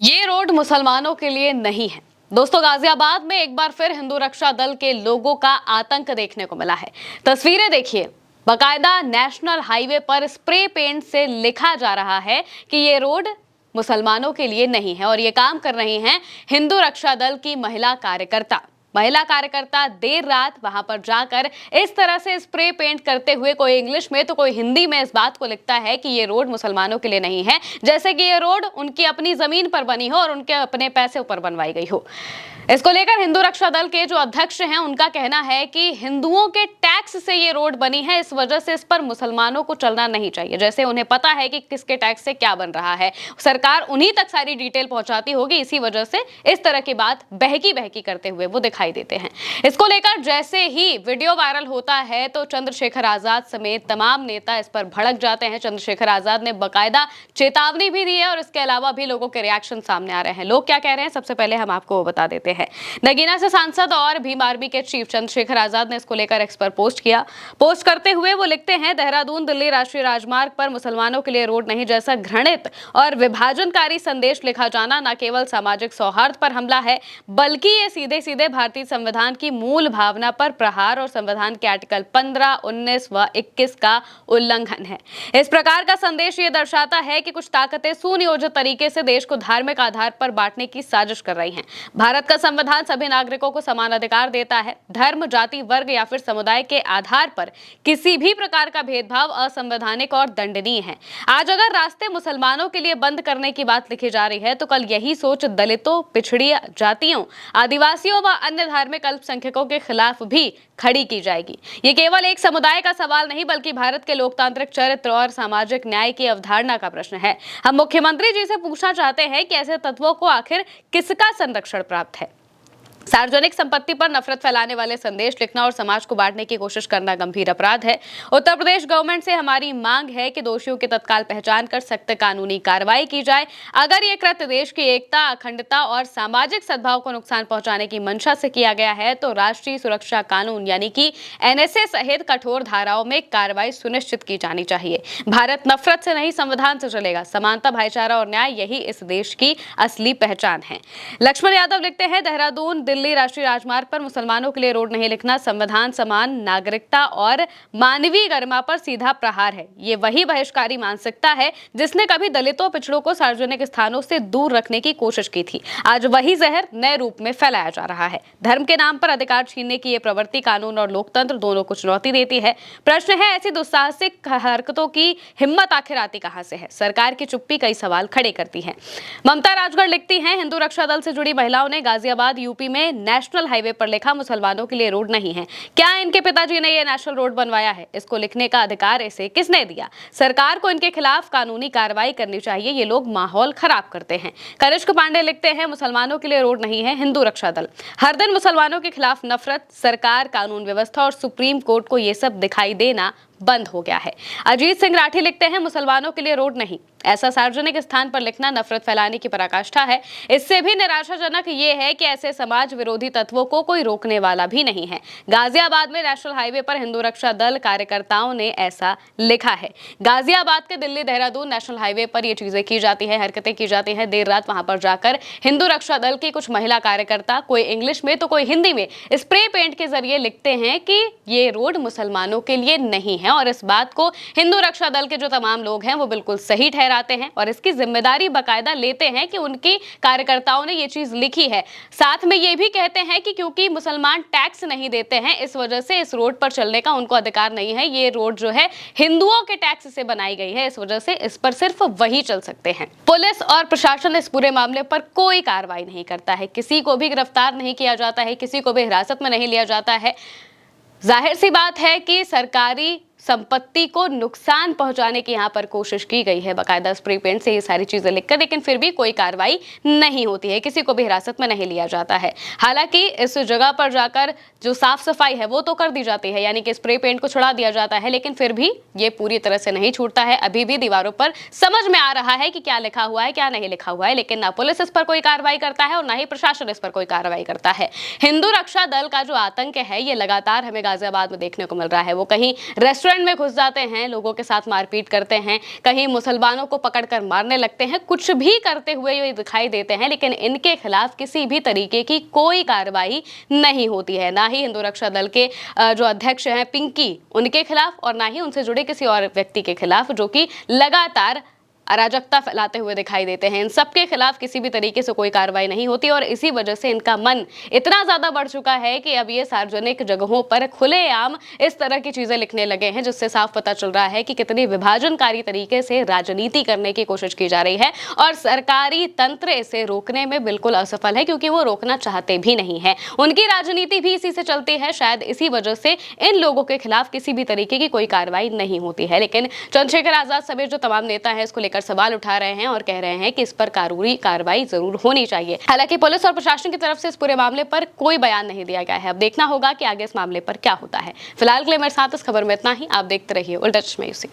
ये रोड मुसलमानों के लिए नहीं है। दोस्तों, गाजियाबाद में एक बार फिर हिंदू रक्षा दल के लोगों का आतंक देखने को मिला है। तस्वीरें देखिए। बाकायदा नेशनल हाईवे पर स्प्रे पेंट से लिखा जा रहा है कि ये रोड मुसलमानों के लिए नहीं है और ये काम कर रही हैं हिंदू रक्षा दल की महिला कार्यकर्ता देर रात वहां पर जाकर इस तरह से स्प्रे पेंट करते हुए, कोई इंग्लिश में तो कोई हिंदी में, इस बात को लिखता है कि ये रोड मुसलमानों के लिए नहीं है, जैसे कि ये रोड उनकी अपनी जमीन पर बनी हो और उनके अपने पैसे पर बनवाई गई हो। इसको लेकर हिंदू रक्षा दल के जो अध्यक्ष हैं, उनका कहना है कि हिंदुओं के टैक्स से ये रोड बनी है, इस वजह से इस पर मुसलमानों को चलना नहीं चाहिए। जैसे उन्हें पता है कि किसके टैक्स से क्या बन रहा है, सरकार उन्हीं तक सारी डिटेल पहुंचाती होगी, इसी वजह से इस तरह की बात बहकी बहकी करते हुए वो दिखाई देते हैं। इसको लेकर जैसे ही वीडियो वायरल होता है तो चंद्रशेखर आजाद समेत तमाम नेता इस पर भड़क जाते हैं। चंद्रशेखर आजाद ने बाकायदा चेतावनी भी दी है और इसके अलावा भी लोगों के रिएक्शन सामने आ रहे हैं। लोग क्या कह रहे हैं, सबसे पहले हम आपको बता देते हैं। नगीना से सांसद और भीम आर्मी के चीफ चंद्रशेखर आजाद ने इसको लेकर एक्स पर पोस्ट किया। पोस्ट करते हुए वो लिखते हैं, देहरादून दिल्ली राष्ट्रीय राजमार्ग पर मुसलमानों के लिए रोड नहीं जैसा घृणित और विभाजनकारी संदेश लिखा जाना न केवल सामाजिक सौहार्द पर हमला है, बल्कि ये सीधे सीधे भारतीय संविधान की मूल भावना पर प्रहार और संविधान के आर्टिकल 15, 19 व 21 का उल्लंघन है। इस प्रकार का संदेश ये दर्शाता है कि कुछ ताकतें सुनियोजित तरीके से देश को धार्मिक आधार पर बांटने की साजिश कर रही हैं। भारत का संविधान सभी नागरिकों को समान अधिकार देता है। धर्म, जाति, वर्ग या फिर समुदाय के आधार पर किसी भी प्रकार का भेदभाव असंवैधानिक और दंडनीय है। आज अगर रास्ते मुसलमानों के लिए बंद करने की बात लिखी जा रही है तो कल यही सोच दलितों, पिछड़ी जातियों, आदिवासियों व अन्य धार्मिक अल्पसंख्यकों के खिलाफ भी खड़ी की जाएगी। ये केवल एक समुदाय का सवाल नहीं, बल्कि भारत के लोकतांत्रिक चरित्र और सामाजिक न्याय की अवधारणा का प्रश्न है। हम मुख्यमंत्री जी से पूछना चाहते हैं कि ऐसे तत्वों को आखिर किसका संरक्षण प्राप्त है। सार्वजनिक संपत्ति पर नफरत फैलाने वाले संदेश लिखना और समाज को बांटने की कोशिश करना गंभीर अपराध है। उत्तर प्रदेश गवर्नमेंट से हमारी मांग है कि दोषियों की तत्काल पहचान कर सख्त कानूनी कार्रवाई की जाए। अगर ये कृत्य देश की एकता, अखंडता और सामाजिक सद्भाव को नुकसान पहुंचाने की मंशा से किया गया है तो राष्ट्रीय सुरक्षा कानून यानी कि NSA सहित कठोर धाराओं में कार्रवाई सुनिश्चित की जानी चाहिए। भारत नफरत से नहीं, संविधान से चलेगा। समानता, भाईचारा और न्याय, यही इस देश की असली पहचान है। लक्ष्मण यादव लिखते हैं, देहरादून दिल्ली राष्ट्रीय राजमार्ग पर मुसलमानों के लिए रोड नहीं लिखना संविधान, समान नागरिकता और मानवीय गरिमा पर सीधा प्रहार है। ये वही बहिष्कारी मानसिकता है जिसने कभी दलितों, पिछड़ों को सार्वजनिक स्थानों से दूर रखने की कोशिश की थी। आज वही जहर नए रूप में फैलाया जा रहा है। धर्म के नाम पर अधिकार छीनने की ये प्रवृत्ति कानून और लोकतंत्र दोनों को चुनौती देती है। प्रश्न है, ऐसी दुस्साहसिक हरकतों की हिम्मत आखिर आती कहां से है? सरकार की चुप्पी कई सवाल खड़े करती है। ममता राजगढ़ लिखती हैं, हिंदू रक्षा दल से जुड़ी महिलाओं ने गाजियाबाद यूपी में नेशनल हाईवे पर लिखा मुसलमानों के लिए रोड नहीं है। क्या इनके पिताजी ने यह नेशनल रोड बनवाया है? इसको लिखने का अधिकार इसे किसने दिया? सरकार को इनके खिलाफ कानूनी कार्रवाई करनी चाहिए। ये लोग माहौल खराब करते हैं। कनिष्क पांडे लिखते हैं, मुसलमानों के लिए रोड नहीं है हिंदू रक्षा दल। हर दिन मुसलमानों के खिलाफ नफरत, सरकार, कानून व्यवस्था और सुप्रीम कोर्ट को ये सब दिखाई देना बंद हो गया है। अजीत सिंह राठी लिखते हैं, मुसलमानों के लिए रोड नहीं, ऐसा सार्वजनिक स्थान पर लिखना नफरत फैलाने की पराकाष्ठा है। इससे भी निराशाजनक ये है कि ऐसे समाज विरोधी तत्वों को कोई रोकने वाला भी नहीं है। गाजियाबाद में नेशनल हाईवे पर हिंदू रक्षा दल कार्यकर्ताओं ने ऐसा लिखा है। गाजियाबाद के दिल्ली देहरादून नेशनल हाईवे पर ये चीजें की जाती है, हरकतें की जाती हैं। देर रात वहां पर जाकर हिंदू रक्षा दल की कुछ महिला कार्यकर्ता, कोई इंग्लिश में तो कोई हिंदी में, स्प्रे पेंट के जरिए लिखते हैं कि ये रोड मुसलमानों के लिए नहीं है और इस बात को हिंदू रक्षा दल के जो तमाम लोग हैं वो बिल्कुल सही ठहराते हैं और इसकी जिम्मेदारी बाकायदा लेते हैं कि उनकी कार्यकर्ताओं ने ये चीज लिखी है। साथ में ये भी कहते हैं कि क्योंकि मुसलमान टैक्स नहीं देते हैं, इस वजह से इस रोड पर चलने का उनको अधिकार नहीं है। ये रोड जो है हिंदुओं के टैक्स से बनाई गई है, इस वजह से इस पर सिर्फ वही चल सकते हैं। पुलिस और प्रशासन इस पूरे मामले पर कोई कार्रवाई नहीं करता है, किसी को भी गिरफ्तार नहीं किया जाता है, किसी को भी हिरासत में नहीं लिया जाता है। जाहिर सी बात है कि सरकारी संपत्ति को नुकसान पहुंचाने की यहाँ पर कोशिश की गई है, बाकायदा स्प्रे पेंट से ये सारी चीजें लिखकर, लेकिन फिर भी कोई कार्रवाई नहीं होती है, किसी को भी हिरासत में नहीं लिया जाता है। हालांकि इस जगह पर जाकर जो साफ सफाई है वो तो कर दी जाती है, यानी कि स्प्रे पेंट को छुड़ा दिया जाता है, लेकिन फिर भी ये पूरी तरह से नहीं छूटता है। अभी भी दीवारों पर समझ में आ रहा है कि क्या लिखा हुआ है, क्या नहीं लिखा हुआ है, लेकिन ना पुलिस इस पर कोई कार्रवाई करता है और ना ही प्रशासन इस पर कोई कार्रवाई करता है। हिंदू रक्षा दल का जो आतंक है ये लगातार हमें गाजियाबाद में देखने को मिल रहा है। वो कहीं रेस्टोरेंट रेस्टोरेंट में घुस जाते हैं, लोगों के साथ मारपीट करते हैं, कहीं मुसलमानों को पकड़कर मारने लगते हैं, कुछ भी करते हुए ये दिखाई देते हैं, लेकिन इनके खिलाफ किसी भी तरीके की कोई कार्रवाई नहीं होती है। ना ही हिंदू रक्षा दल के जो अध्यक्ष हैं पिंकी, उनके खिलाफ, और ना ही उनसे जुड़े किसी और व्यक्ति के खिलाफ जो कि लगातार अराजकता फैलाते हुए दिखाई देते हैं। इन सबके खिलाफ किसी भी तरीके से कोई कार्रवाई नहीं होती और इसी वजह से इनका मन इतना ज्यादा बढ़ चुका है कि अब ये सार्वजनिक जगहों पर खुलेआम इस तरह की चीजें लिखने लगे हैं, जिससे साफ पता चल रहा है कि कितनी विभाजनकारी तरीके से राजनीति करने की कोशिश की जा रही है और सरकारी तंत्र इसे रोकने में बिल्कुल असफल है, क्योंकि वो रोकना चाहते भी नहीं है। उनकी राजनीति भी इसी से चलती है। शायद इसी वजह से इन लोगों के खिलाफ किसी भी तरीके की कोई कार्रवाई नहीं होती है। लेकिन चंद्रशेखर आजाद समेत जो तमाम नेता है इसको लेकर सवाल उठा रहे हैं और कह रहे हैं कि इस पर कानूनी कार्रवाई जरूर होनी चाहिए। हालांकि पुलिस और प्रशासन की तरफ से इस पूरे मामले पर कोई बयान नहीं दिया गया है। अब देखना होगा कि आगे इस मामले पर क्या होता है। फिलहाल के लिए मेरे साथ इस खबर में इतना ही। आप देखते रहिए उल्टा चश्मा यूसी।